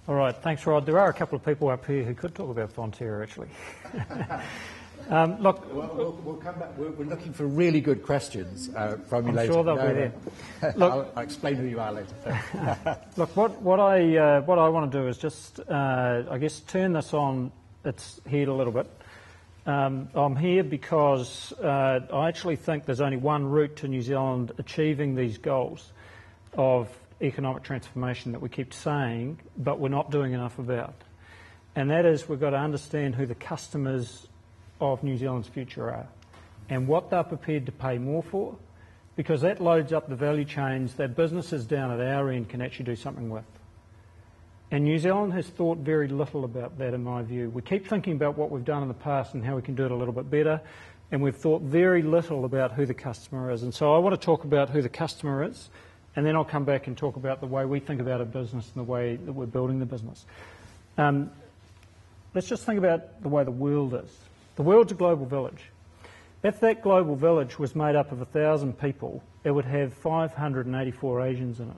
All right, thanks, Rod. There are a couple of people up here who could talk about Fonterra, actually. Look, we'll come back. We're looking for really good questions from you I'm later. sure they'll be there. Look, I'll explain who you are later. Look, what I want to do is just, I guess, turn this on its head a little bit. I'm here because I actually think there's only one route to New Zealand achieving these goals of economic transformation that we keep saying, but we're not doing enough about. And that is, we've got to understand who the customers of New Zealand's future are and what they're prepared to pay more for, because that loads up the value chains that businesses down at our end can actually do something with. And New Zealand has thought very little about that, in my view. We keep thinking about what we've done in the past and how we can do it a little bit better, and we've thought very little about who the customer is. And so I want to talk about who the customer is, and then I'll come back and talk about the way we think about a business and the way that we're building the business. Let's just think about the way the world is. The world's a global village. If that global village was made up of 1,000 people, it would have 584 Asians in it.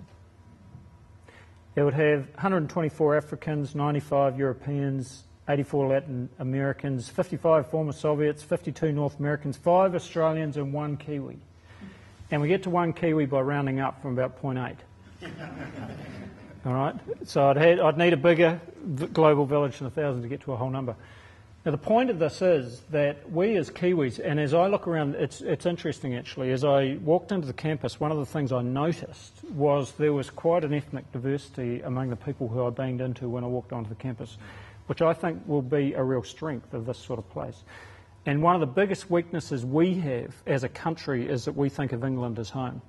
It would have 124 Africans, 95 Europeans, 84 Latin Americans, 55 former Soviets, 52 North Americans, 5 Australians and 1 Kiwi. And we get to 1 Kiwi by rounding up from about 0.8. All right? So I'd need a bigger global village than 1,000 to get to a whole number. Now, the point of this is that we as Kiwis, and as I look around, it's interesting actually, as I walked into the campus, one of the things I noticed was there was quite an ethnic diversity among the people who I banged into when I walked onto the campus, which I think will be a real strength of this sort of place. And one of the biggest weaknesses we have as a country is that we think of England as home.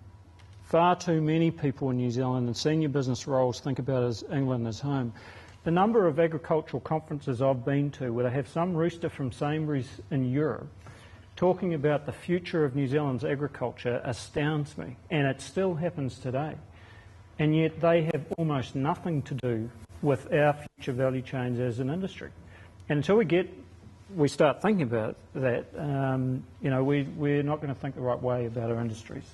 Far too many people in New Zealand in senior business roles think about England as home. The number of agricultural conferences I've been to where they have some rooster from Sainsbury's in Europe talking about the future of New Zealand's agriculture astounds me, and it still happens today. And yet they have almost nothing to do with our future value chains as an industry. And until we start thinking about that, we're not going to think the right way about our industries.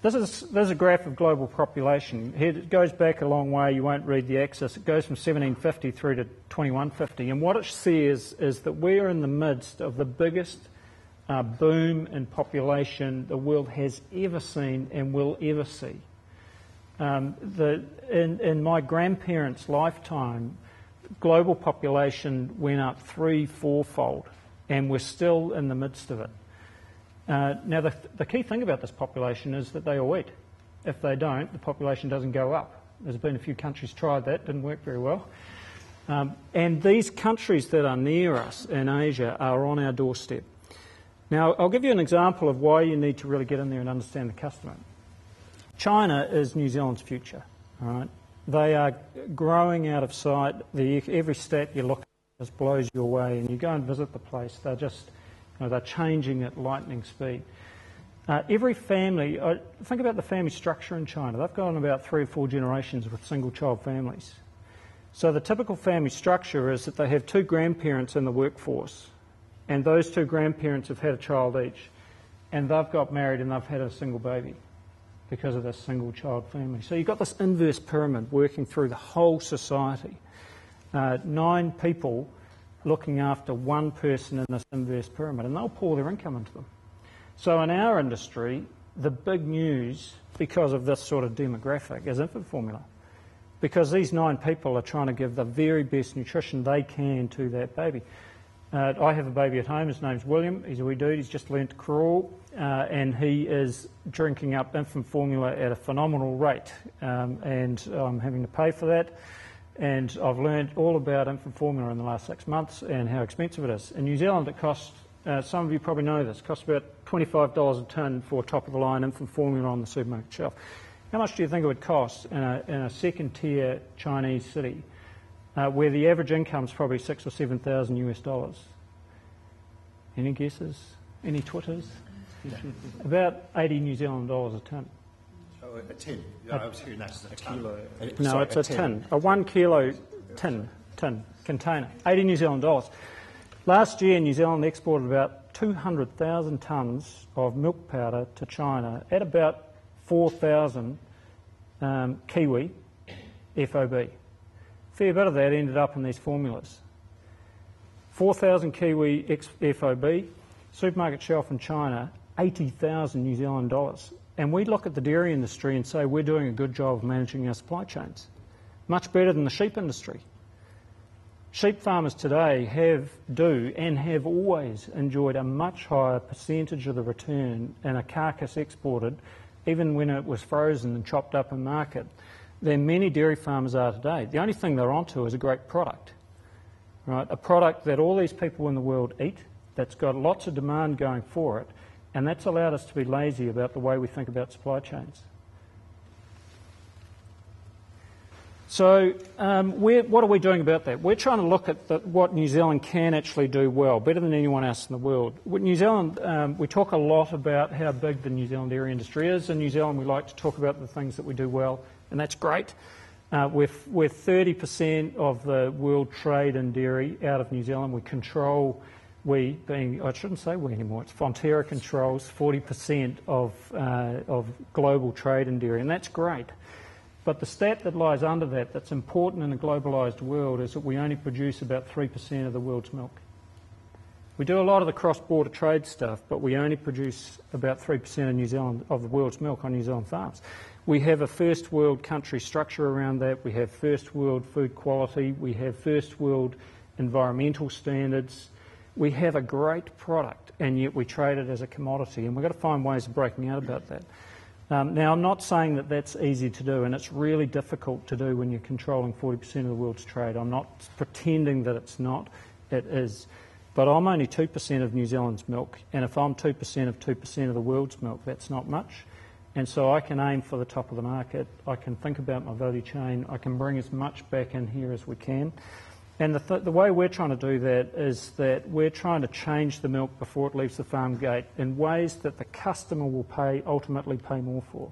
This is a graph of global population. It goes back a long way. You won't read the axis. It goes from 1750 through to 2150. And what it says is that we are in the midst of the biggest boom in population the world has ever seen and will ever see. In my grandparents' lifetime, global population went up 3-4-fold, and we're still in the midst of it. Now, the key thing about this population is that they all eat. If they don't, the population doesn't go up. There's been a few countries tried that, didn't work very well. And these countries that are near us in Asia are on our doorstep. Now, I'll give you an example of why you need to really get in there and understand the customer. China is New Zealand's future, all right? They are growing out of sight. Every stat you look at just blows you away, and you go and visit the place, they're changing at lightning speed. Every family, think about the family structure in China. They've gone about 3 or 4 generations with single-child families. So the typical family structure is that they have 2 grandparents in the workforce, and those 2 grandparents have had a child each, and they've got married and they've had a single baby because of this single-child family. So you've got this inverse pyramid working through the whole society. 9 people looking after 1 person in this inverse pyramid, and they'll pour their income into them. So in our industry, the big news, because of this sort of demographic, is infant formula. Because these 9 people are trying to give the very best nutrition they can to that baby. I have a baby at home. His name's William. He's a wee dude. He's just learnt to crawl, and he is drinking up infant formula at a phenomenal rate, and I'm having to pay for that. And I've learned all about infant formula in the last 6 months and how expensive it is. In New Zealand, it costs, some of you probably know this, it costs about $25 a tonne for top-of-the-line infant formula on the supermarket shelf. How much do you think it would cost in a second-tier Chinese city where the average income is probably $6,000 or $7,000 US? Any guesses? Any twitters? About 80 New Zealand dollars a tonne. Oh, a tin. I was hearing that as a kilo. No, it's a tin. A 1 kilo tin container. 80 New Zealand dollars. Last year, New Zealand exported about 200,000 tonnes of milk powder to China at about 4,000 Kiwi FOB. fair bit of that ended up in these formulas. 4,000 Kiwi FOB, supermarket shelf in China, 80,000 New Zealand dollars. And we look at the dairy industry and say we're doing a good job of managing our supply chains. Much better than the sheep industry. Sheep farmers today have always enjoyed a much higher percentage of the return in a carcass exported, even when it was frozen and chopped up in market, than many dairy farmers are today. The only thing they're onto is a great product, right? A product that all these people in the world eat, that's got lots of demand going for it, and that's allowed us to be lazy about the way we think about supply chains. So what are we doing about that? We're trying to look at what New Zealand can actually do well, better than anyone else in the world. With New Zealand, we talk a lot about how big the New Zealand dairy industry is. In New Zealand, we like to talk about the things that we do well, and that's great. We're 30% of the world trade in dairy out of New Zealand. We control, I shouldn't say we anymore, it's Fonterra controls 40% of global trade in dairy, and that's great. But the stat that lies under that that's important in a globalised world is that we only produce about 3% of the world's milk. We do a lot of the cross-border trade stuff, but we only produce about 3% of New Zealand of the world's milk on New Zealand farms. We have a first world country structure around that. We have first world food quality. We have first world environmental standards. We have a great product, and yet we trade it as a commodity, and we've got to find ways of breaking out about that. Now, I'm not saying that that's easy to do, and it's really difficult to do when you're controlling 40% of the world's trade. I'm not pretending that it's not. It is. But I'm only 2% of New Zealand's milk, and if I'm 2% of 2% of the world's milk, that's not much. And so I can aim for the top of the market. I can think about my value chain. I can bring as much back in here as we can. And the way we're trying to do that is that we're trying to change the milk before it leaves the farm gate in ways that the customer will ultimately pay more for.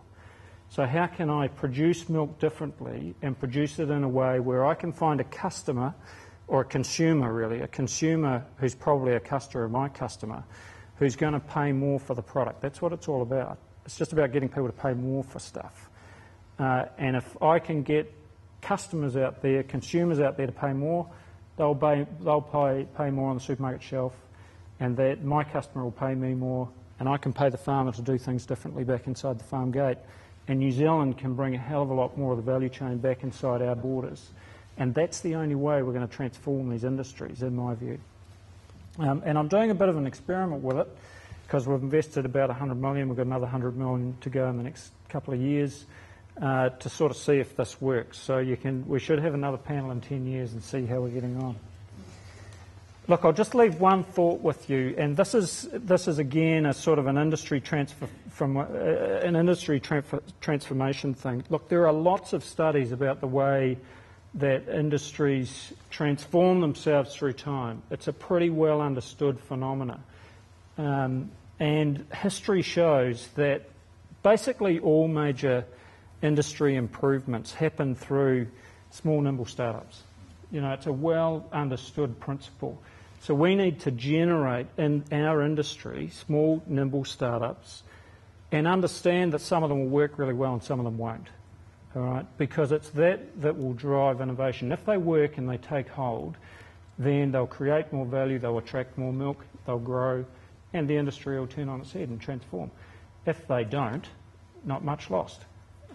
So how can I produce milk differently and produce it in a way where I can find a customer, or a consumer really, a consumer who's probably a customer of my customer, who's going to pay more for the product. That's what it's all about. It's just about getting people to pay more for stuff. And if I can get customers out there, consumers out there to pay more, they'll pay more on the supermarket shelf, and that my customer will pay me more, and I can pay the farmer to do things differently back inside the farm gate. And New Zealand can bring a hell of a lot more of the value chain back inside our borders. And that's the only way we're going to transform these industries, in my view. And I'm doing a bit of an experiment with it, because we've invested about 100 million. We've got another 100 million to go in the next couple of years. To sort of see if this works. So we should have another panel in 10 years and see how we're getting on. Look, I'll just leave one thought with you, and this is again a sort of an industry transformation thing. Look, there are lots of studies about the way that industries transform themselves through time. It's a pretty well understood phenomena, and history shows that basically all major industry improvements happen through small, nimble startups. You know, it's a well understood principle. So we need to generate in our industry small, nimble startups and understand that some of them will work really well and some of them won't. All right? Because it's that will drive innovation. If they work and they take hold, then they'll create more value, they'll attract more milk, they'll grow, and the industry will turn on its head and transform. If they don't, not much lost.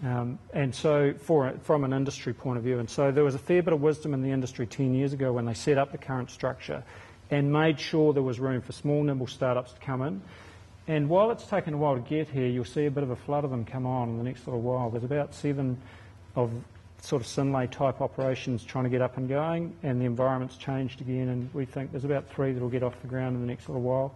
And so from an industry point of view, and so there was a fair bit of wisdom in the industry 10 years ago when they set up the current structure and made sure there was room for small, nimble startups to come in. And while it's taken a while to get here, you'll see a bit of a flood of them come on in the next little while. There's about 7 of sort of Synlait type operations trying to get up and going, and the environment's changed again, and we think there's about 3 that will get off the ground in the next little while.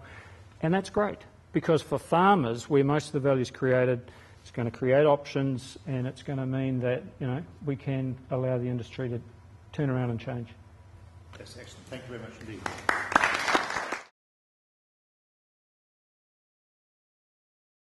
And that's great, because for farmers, where most of the value is created, it's going to create options, and it's going to mean that, you know, we can allow the industry to turn around and change. That's excellent. Thank you very much indeed.